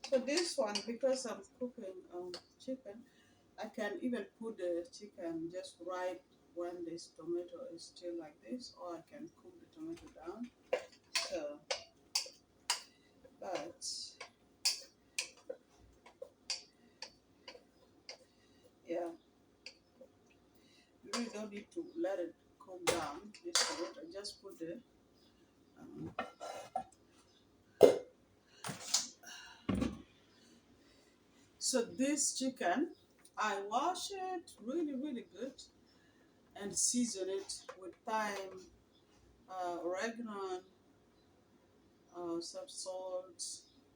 So this one, because I'm cooking chicken, I can even put the chicken just right when this tomato is still like this, or I can cook the tomato down. So, but yeah, you really don't need to let it cook down. This tomato, just put the um, so this chicken, I wash it really, really good and season it with thyme, oregano, some salt,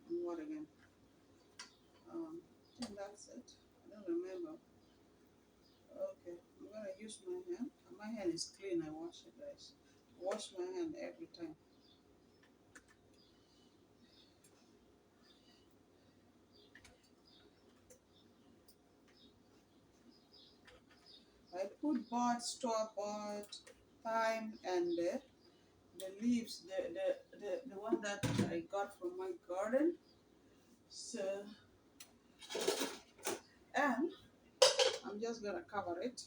and what again? I think that's it. I don't remember. Okay, I'm gonna use my hand. My hand is clean. I wash it, guys. Wash my hand every time. I put bought store bought thyme and the leaves, the one that I got from my garden. So and I'm just gonna cover it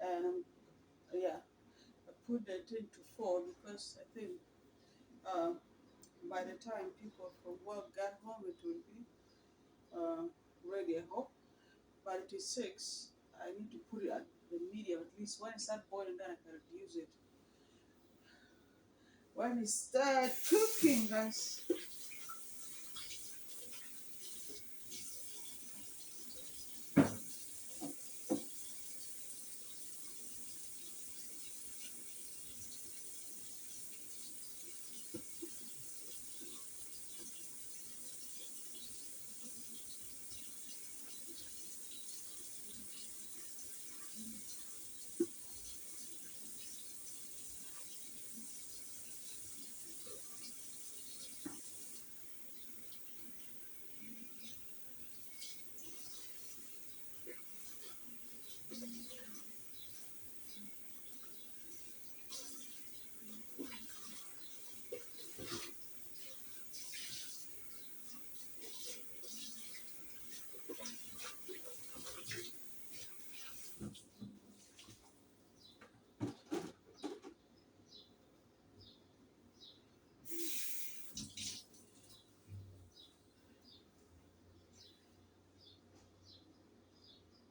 and yeah, I put the thing to fall because I think uh, by the time people from work get home, it will be ready. I hope. But it is 6. I need to put it at the medium at least. When it starts boiling, then I can reduce it. When it starts cooking, guys,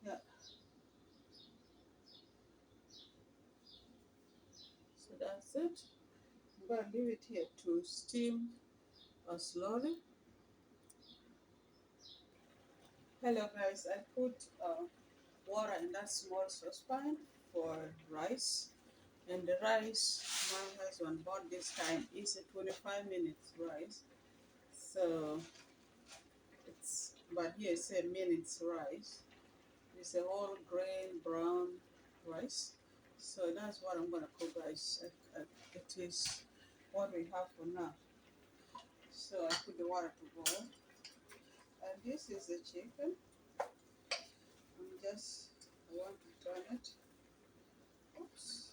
yeah. So that's it. I'm gonna leave it here to steam slowly. Hello, guys. I put water in that small saucepan for rice, and the rice my husband bought this time is a 25 minutes rice. So it's but here it said minutes rice. It's a whole grain brown rice. So that's what I'm gonna cook, guys. It is what we have for now. So I put the water to boil, and this is the chicken. I want to turn it. Oops.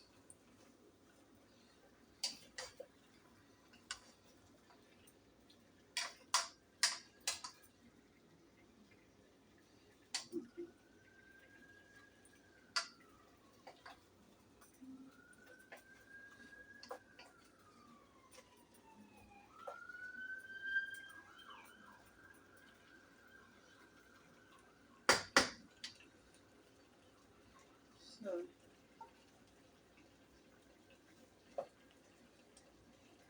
So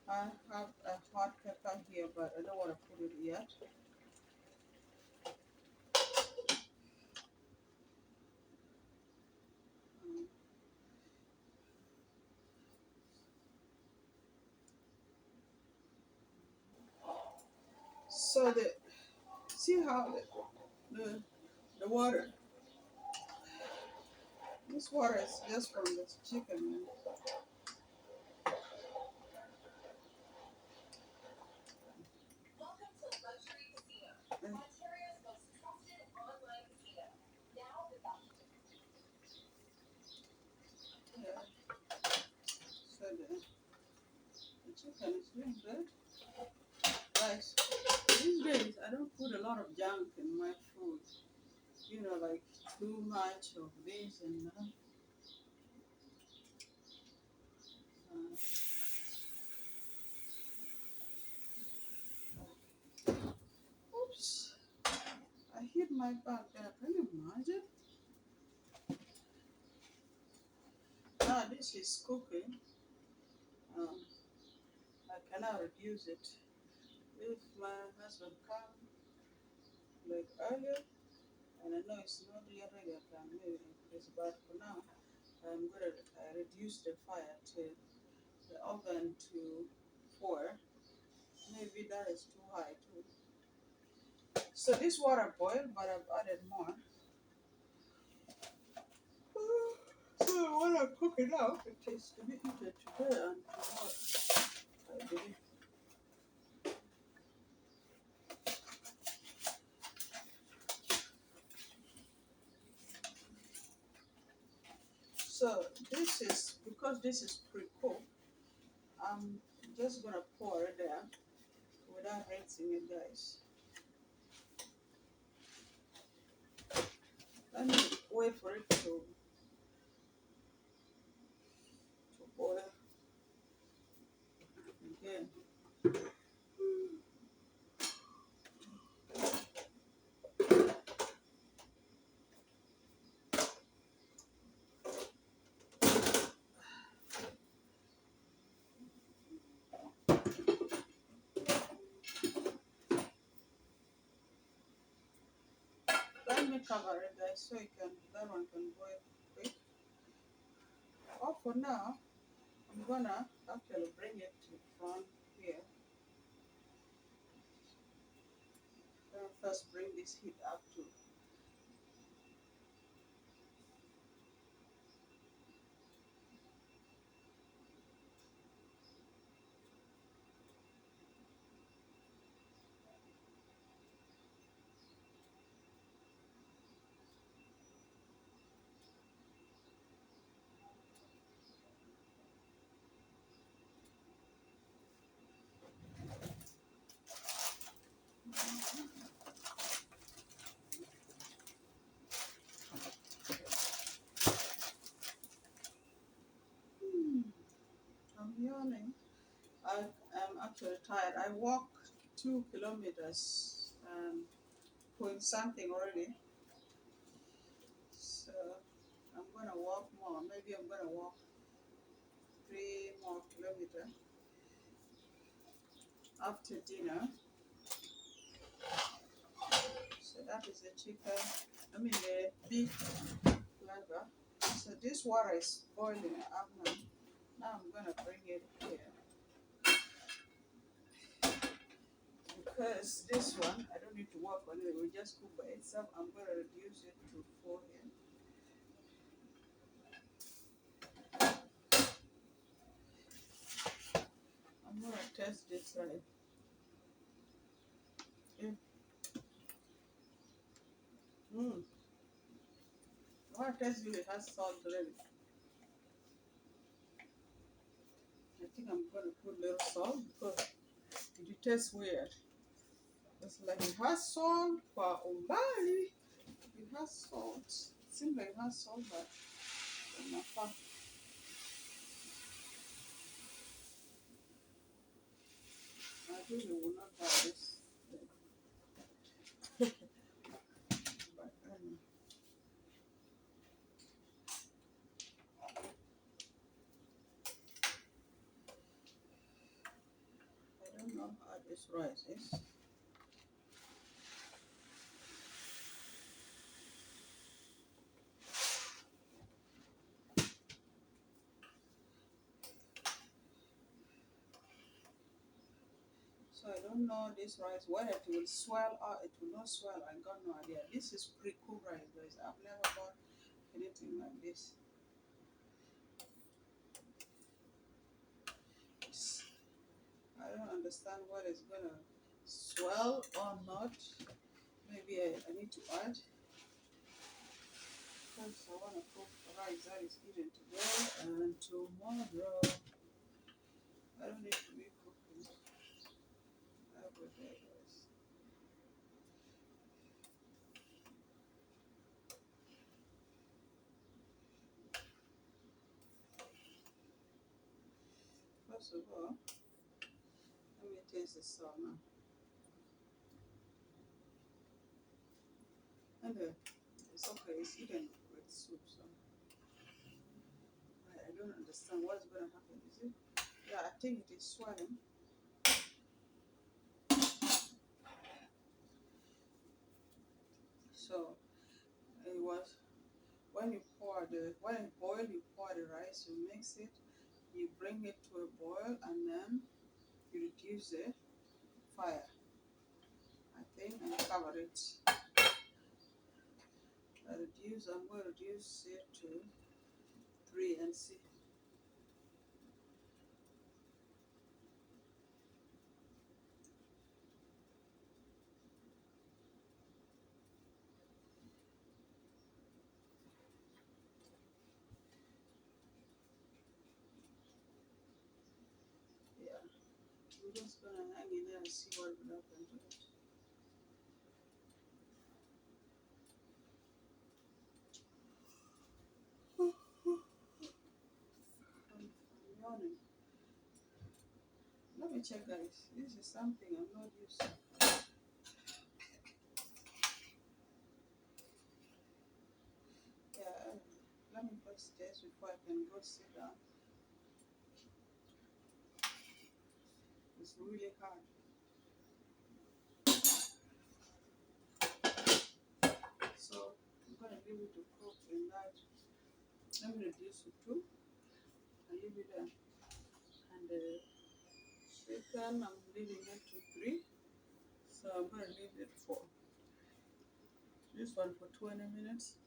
I have a hot pepper here, but I don't want to put it yet. Um, so the see how the the water. This water is just from the chicken, man. And, yeah, so the chicken is doing good. Guys, nowadays I don't put a lot of junk in my food. You know, like too much of this and that. Oops! I hit my back there. Can you imagine? Now this is cooking. Um, I cannot reduce it. If my husband come like earlier, and I know it's not yet ready, I can maybe increase. But for now, I'm gonna reduce the fire to the oven to 4. Maybe that is too high too. So this water boiled, but I've added more. So when I cook it out, it is to be eaten today and tomorrow, I believe. So this is, because this is pre-cooked, I'm just gonna pour it there without rinsing it, guys. Let me wait for it to boil again. Let me cover it, guys, so that one can boil quick. Or for now, I'm gonna actually bring it to front here. First bring this heat up to. I'm yawning. I am actually tired. I walked 2 kilometers and point something already. So I'm gonna walk more. Maybe I'm gonna walk 3 more kilometers after dinner. So that is the chicken. I mean the beef liver. So this water is boiling up now. Now I'm gonna bring it here because this one I don't need to work on it. It will just cook by itself. I'm gonna reduce it to 4 here. I'm gonna test this right. Yeah. Mm. I want to test if it has salt already. I think I'm gonna put a little salt because it tastes weird. It's like it has salt, but umbali it has salt. It seems like it has salt, but not far. I really will not buy this. But I don't know how this rice is. So I don't know this rice whether it will swell or it will not swell. I got no idea. This is pre-cooked rice, guys. I've never bought anything like this. I don't understand what is gonna swell or not. Maybe I need to add because I want to cook rice that is eaten today and tomorrow. I don't need to be cooking every day, guys. first of all, let me taste the salt now. And it's okay, it's eaten with soup, so I don't understand what's gonna happen, is it? Yeah, I think it is swelling. So it was when it boil, you pour the rice, you mix it, you bring it to a boil, and then you reduce the fire, I think, and cover it. I'm going to reduce it to 3 and see. Yeah, we're just gonna hang in there and see what will happen to it. I'm yawning. Let me check, guys. This is something I'm not used to. Yeah, let me first taste before I can go sit down. It's really hard. So I'm gonna leave it to cook in that. Let me reduce it to. I leave it there. And the chicken, I'm leaving it to 3. So I'm gonna leave it for this one for 20 minutes.